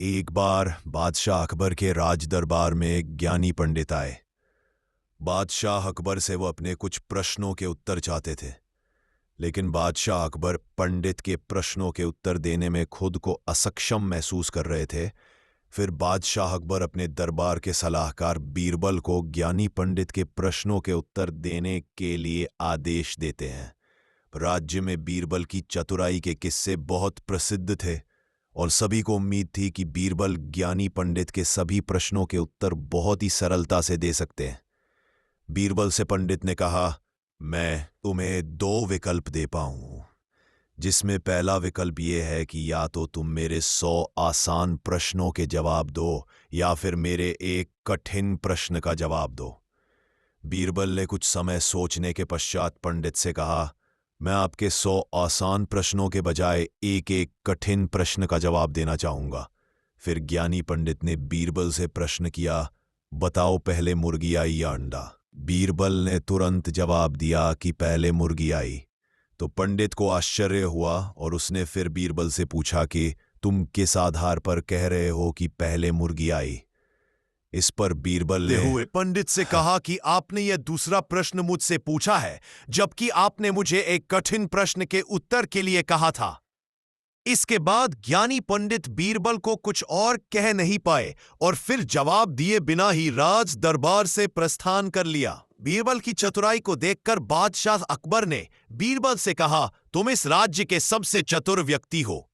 एक बार बादशाह अकबर के राज दरबार में एक ज्ञानी पंडित आए। बादशाह अकबर से वो अपने कुछ प्रश्नों के उत्तर चाहते थे, लेकिन बादशाह अकबर पंडित के प्रश्नों के उत्तर देने में खुद को असक्षम महसूस कर रहे थे। फिर बादशाह अकबर अपने दरबार के सलाहकार बीरबल को ज्ञानी पंडित के प्रश्नों के उत्तर देने के लिए आदेश देते हैं। राज्य में बीरबल की चतुराई के किस्से बहुत प्रसिद्ध थे और सभी को उम्मीद थी कि बीरबल ज्ञानी पंडित के सभी प्रश्नों के उत्तर बहुत ही सरलता से दे सकते हैं। बीरबल से पंडित ने कहा, मैं तुम्हें 2 विकल्प दे पाऊं, जिसमें पहला विकल्प यह है कि या तो तुम मेरे 100 आसान प्रश्नों के जवाब दो या फिर मेरे एक कठिन प्रश्न का जवाब दो। बीरबल ने कुछ समय सोचने के पश्चात पंडित से कहा, मैं आपके 100 आसान प्रश्नों के बजाय एक एक कठिन प्रश्न का जवाब देना चाहूंगा। फिर ज्ञानी पंडित ने बीरबल से प्रश्न किया, बताओ पहले मुर्गी आई या अंडा? बीरबल ने तुरंत जवाब दिया कि पहले मुर्गी आई। तो पंडित को आश्चर्य हुआ और उसने फिर बीरबल से पूछा कि तुम किस आधार पर कह रहे हो कि पहले मुर्गी आई? इस पर बीरबल ने हुए पंडित से कहा कि आपने यह दूसरा प्रश्न मुझसे पूछा है, जबकि आपने मुझे एक कठिन प्रश्न के उत्तर के लिए कहा था। इसके बाद ज्ञानी पंडित बीरबल को कुछ और कह नहीं पाए और फिर जवाब दिए बिना ही राज दरबार से प्रस्थान कर लिया। बीरबल की चतुराई को देखकर बादशाह अकबर ने बीरबल से कहा, तुम इस राज्य के सबसे चतुर व्यक्ति हो।